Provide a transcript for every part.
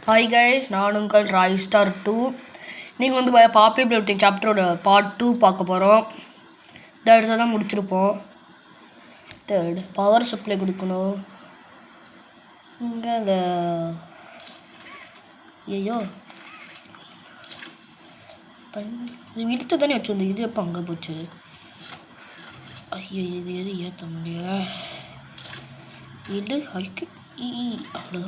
Hi guys, நான் உங்கள் Rai star 2. நீங்கள் வந்து பாப்பி பிளேட்டிங் சாப்டரோட பார்ட் 2 பார்க்க போகிறோம். இந்த இடத்துல தான் முடிச்சிருப்போம். தேர்ட் பவர் சப்ளை கொடுக்கணும். இங்கே அந்த ஐயோ இது இடுத்து தானே வச்சுருந்து. இது எப்போ அங்கே போச்சு? ஐயோ இது எது ஏற்ற முடியல. இது அழுக்கு அவ்வளோ.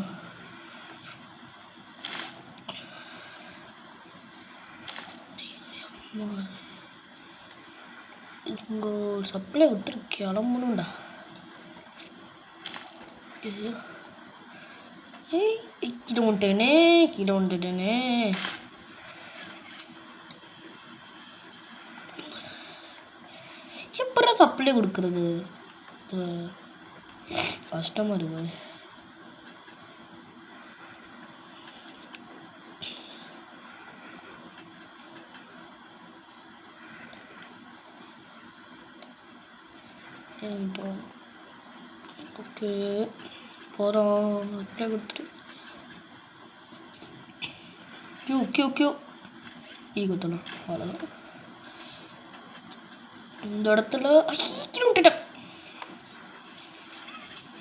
இங்கே சப்ளை விட்டுரு கிளம்பணும்டா. ஐயோ கீழே வந்துட்டேனே. எப்படா சப்ளை கொடுக்குறது? கஷ்டமாக இருக்குது. ஓகே போகிறோம். அப்ளை கொடுத்துட்டு கியூ குத்தணும். அவ்வளோதான். இந்த இடத்துல விட்டுட்டேன்.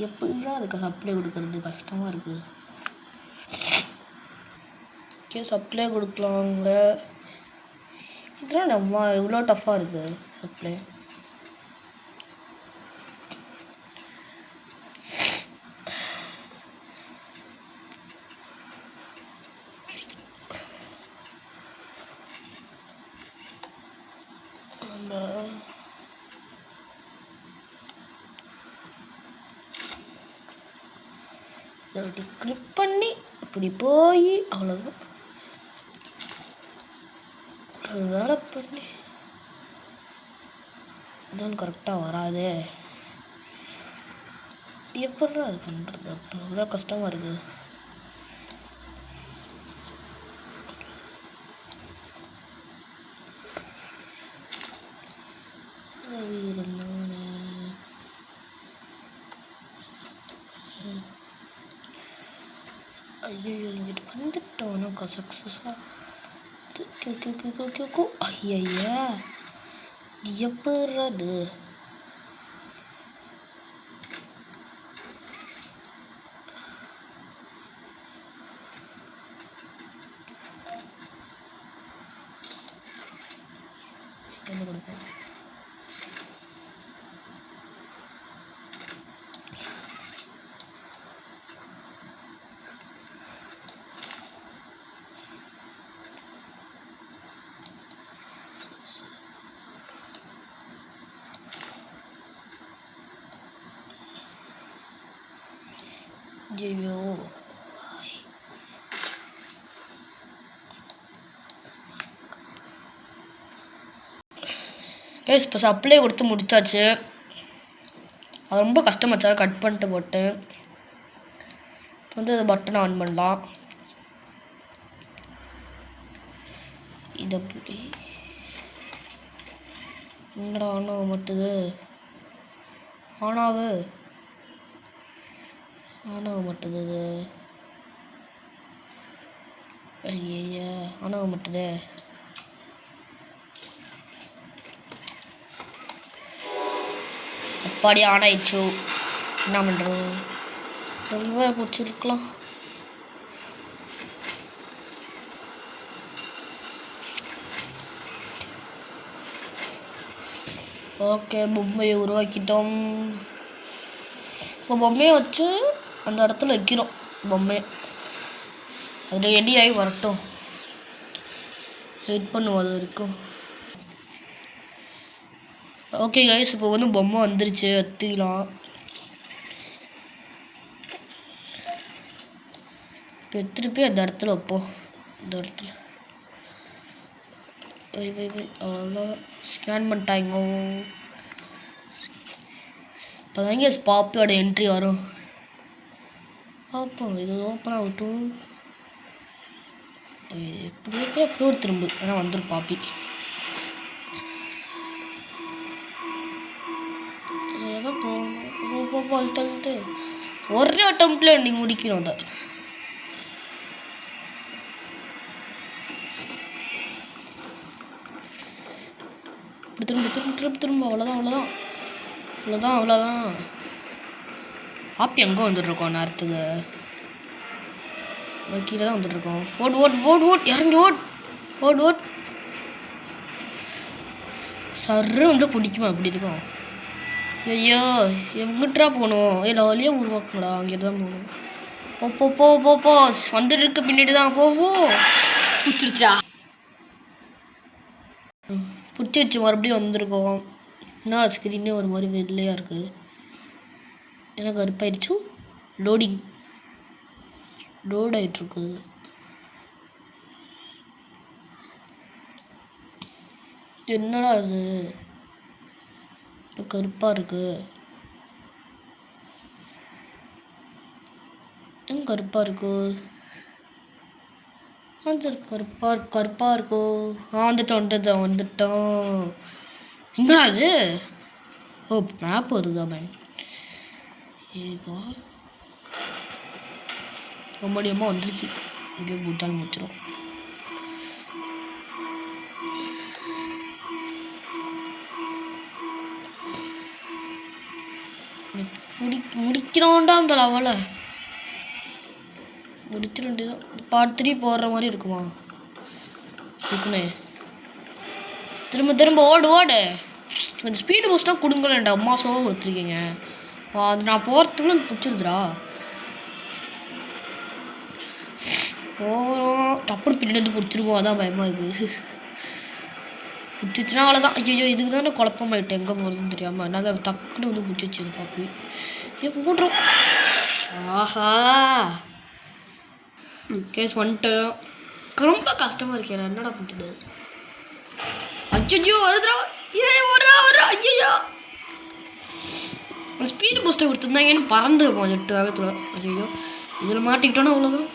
எப்படிதான் இருக்கு சப்ளை கொடுக்கறது? கஷ்டமாக இருக்குது. ஓகே சப்ளை கொடுக்கலாங்க. இதெல்லாம் நம்ம எவ்வளோ டஃப்பாக இருக்குது சப்ளை. கிளிக் பண்ணி இப்படி போய் அவ்வளோதான். வேலை பண்ணி இதான் கரெக்டாக வராது. எப்படி அது பண்ணுறது? அவ்வளோ கஷ்டமாக இருக்குது. ஐயோ இங்கிட்டு வந்துட்டோம். சக்ஸஸாக ஐயா எப்பறது? என்ன கொடுப்போம்? ஐயோ இப்போ சப்ளை கொடுத்து முடிச்சாச்சு. அது ரொம்ப கஷ்டமாச்சா கட் பண்ணிட்டு போட்டேன். இப்போ வந்து அது பட்டன் ஆன் பண்ணலாம். இதை அப்படி என்னடா ஆனாக மாட்டுது? ஆனாக மாட்டுது இது. ஐயா ஆனாக மாட்டுது. அப்பாடி ஆன் ஆயிடுச்சு. என்ன பண்ணுறது? ரொம்ப பிடிச்சிருக்கலாம். ஓகே பொம்மையை உருவாக்கிட்டோம். இப்போ பொம்மையை வச்சு அந்த இடத்துல வைக்கிறோம். பொம்மையை அது ரெடி ஆகி வரட்டும். வெயிட் பண்ணுவோம் அது வரைக்கும். ஓகே கைஸ் இப்போ வந்து பொம்மை வந்துருச்சு. எடுத்துக்கலாம். இப்போ எடுத்துகிட்டு போய் அந்த இடத்துல வைப்போம். இந்த இடத்துல அவ்வளோதான். ஸ்கேன் பண்ணிட்டாங்க. இப்போ தான் இங்கே பாப்பியோட என்ட்ரி வரும். பார்ப்போம் இது ஓப்பன் ஆகட்டும். எப்படியோ திரும்ப ஆனால் வந்துடும் பாப்பி. போகணும். தள்ளிட்டு ஒரே அட்டம்ப்ட்ல நீங்கள் முடிக்கணும். அதை இப்படி திரும்ப திரும்ப திரும்ப திரும்ப அவ்வளோதான் அவ்வளோதான் அவ்வளோதான் அவ்வளோதான். ஆப்பி எங்கே வந்துட்டுருக்கோம் நேரத்துக்கு? கீழே தான் வந்துட்டுருக்கோம். ஓட் ஓட் ஓட் ஓட் இறங்கி ஓட் ஓட் ஓட். சர்ரு வந்து பிடிக்குமா அப்படி இருக்கும். ஐயோ எங்கிட்டா போகணும்? இல்லை வழியே உருவாக்குடா, அங்கே தான் போகணும். போ போ போ போ போ வந்துட்டு இருக்க பின்னாடி தான் போவோ. பிடிச்சிருச்சா? பிடிச்சிருச்சு. மறுபடியும் வந்திருக்கோம். என்ன ஸ்க்ரீனே ஒரு மாதிரி வெள்ளையாக இருக்குது. எனக்கு கருப்பாயிடுச்சு. லோடிங் லோட் ஆகிட்டுருக்கு. என்னடா அது கருப்பாக இருக்கு? கருப்பாக இருக்கு. கருப்பாக இருக்கோ? வந்துட்டோம். என்னடா அது? ஓ மேப் வருதா மேம்? ஏதோ ரொம்ப அதிகமாக வந்துருச்சு. இங்கே கூட்டாலும் முடிச்சிடும். முடிக்கிறோண்டா அந்த லெவலை முடிச்சிட வேண்டியதான். பார்ட் 3 போடுற மாதிரி இருக்குமா? இருக்குண்ணே. திரும்ப திரும்ப ஓடு ஓடு. கொஞ்சம் ஸ்பீடு பூஸ்ட்டாக கொடுங்களேன்டா. அம்மா சோவை கொடுத்துருக்கீங்க. அது நான் போகிறதுக்குள்ள பிடிச்சிருதுடா. போகிறோம் டப்புனு பின்னாடி வந்து பிடிச்சிருவோம். அதான் பயமாக இருக்குது. பிடிச்சிச்சுன்னா அவ்வளோதான். ஐயோ இதுக்கு தானே குழப்பமாயிட்டு எங்கே போகிறதுன்னு தெரியாமல். நாங்கள் டக்குன்னு வந்து பிடிச்சிச்சு பாப்பி. ஏன் போடுறோம்? ஆஹா கேஸ் வந்துட்டு ரொம்ப கஷ்டமாக இருக்கேன். என்னடா பண்ணுறது? ஐயோ வருதுடா. வர்றா ஐயோ. ஸ்பீடு பூஸ்ட்டை கொடுத்துருந்தாங்கன்னு பறந்துருக்கும் 8 வேகத்தில். ஐயோ இதில் மாட்டிக்கிட்டோன்னா அவ்வளோதான்.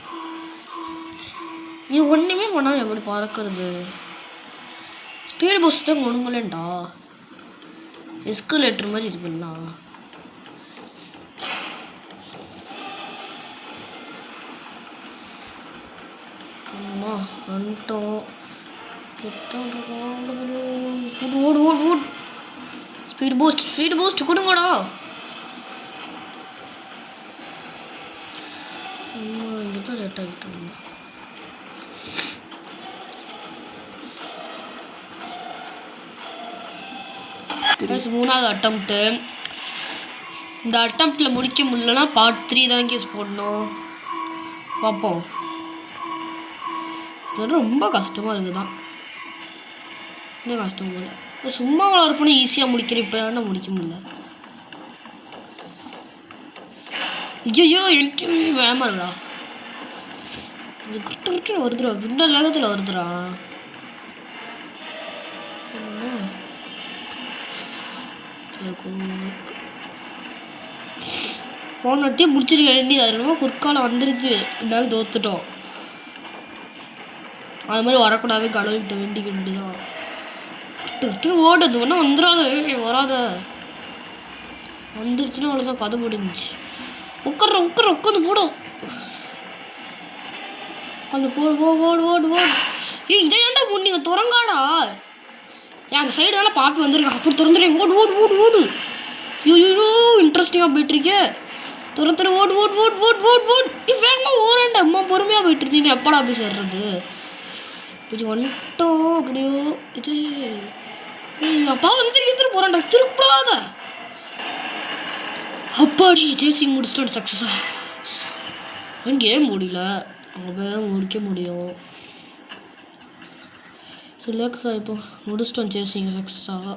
நீ ஒன்றுமே பண்ணாமல் எப்படி பறக்கிறது? ஸ்பீடு பூஸ்ட் தான் கொடுங்களேன்டா. எஸ்கலேட்டர் மாதிரி இருக்குல்லா. வந்துட்டோம். ஓடு ஓடு ஓடு. ஸ்பீடு பூஸ்ட் கொடுங்கடா. இங்கே தான் லேட் ஆகிட்டோம். மூணாவது அட்டம்ப்ட்டு. இந்த அட்டம்ப்டில் முடிக்க முடியலன்னா பார்ட் 3 தான் கேஸ் போடணும். பார்ப்போம். இது ரொம்ப கஷ்டமாக இருக்குதான். இன்னும் கஷ்டம் போல. சும்மா வளர்ப்போன்னு ஈஸியாக முடிக்கிறேன். இப்போ ஏன்னா முடிக்க முடியல. ஐயோ எனக்கு வேகமாக இருக்கா. இது கிட்ட வருதுடா. விண்டல் வேகத்தில் வருதுடா. போன வாட்டியே முடிச்சிருக்க வேண்டியது. அது ரொம்ப குறுக்கால வந்துருச்சு. இருந்தாலும் தோத்துட்டோம். அது மாதிரி வரக்கூடாது. கடவுள்கிட்ட வேண்டிக்க வேண்டியதான். ஓடுது ஒன்றும் வந்துடாத. வராத. வந்துருச்சுன்னா அவ்வளோதான் கதை முடிஞ்சிச்சு. உட்காந்து போடும். அந்த ஓடு ஓடு ஓடு. இதை ஏன்டா நீங்கள் திறங்காடா. அந்த சைடு வேலை பாப்பி வந்துருக்கா. அப்படி திறந்துடுறேன். ஓடு ஓடு ஓடு ஓடு. ஐயோ இன்ட்ரெஸ்டிங்காக போயிட்டுருக்கே. ஓடு ஓடு ஓடு ஓடு ஓடு ஓடு. நீ வேகமாக ஓரேன்டா. அம்மா பொறுமையாக போயிட்டுருந்தீங்க. எப்படா போய் சேர்றது? இது வந்துட்டோம். அப்படியோ இது அப்பா வந்துட்டு போகிறான்டா. திருப்படாத. அப்பாடி சேசிங் முடிச்சிட்டோம். சக்ஸஸா கேம் முடியல. அங்கே முடிக்க முடியும். ரிலாக்ஸாக இப்போ முடிச்சிட்டோம். சேசிங் சக்ஸஸாக.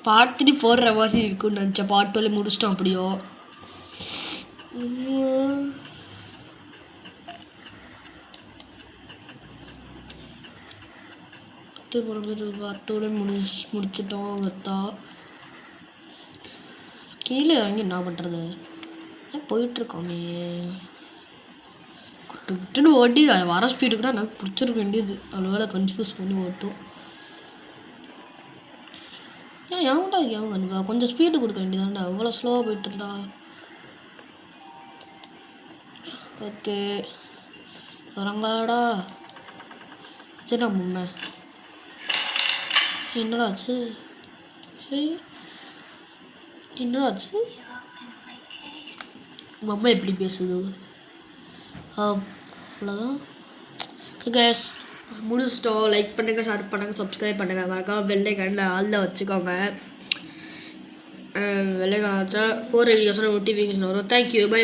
பார்ட் 3 போடுற மாதிரி இருக்குன்னு நினச்சேன். பார்ட் 2 முடிச்சிட்டோம். அப்படியோ பார்ட் 2 முடிச்சிட்டோம். கத்தா கீழே வாங்கி என்ன பண்ணுறது? போயிட்டுருக்கோமே. விட்டுட்டு ஓட்டி வர ஸ்பீடு கூட எனக்கு பிடிச்சிருக்க வேண்டியது. அவ்வளோ கன்ஃபியூஸ் பண்ணி ஓட்டும். ஏன்டா கண்டிப்பா கொஞ்சம் ஸ்பீடு கொடுக்க வேண்டியதாண்டா. அவ்வளோ ஸ்லோவாக போயிட்டு இருந்தா. ஓகே வரங்காடா. சரி நான் முன்னே என்னடாச்சு? என்னடாச்சு? அம்மா எப்படி பேசுது? அவ்வளோதான் கேஸ், முடிச்சிட்டோம். லைக் பண்ணுங்கள், ஷேர் பண்ணுங்கள், சப்ஸ்கிரைப் பண்ணுங்கள். மறக்காம பெல்லைக்கானில் ஆளில் வச்சுக்கோங்க. வெள்ளைக்கான வச்சா 4 வீடியோஸோட நோட்டிஃபிகேஷன் வரும். Thank you, by.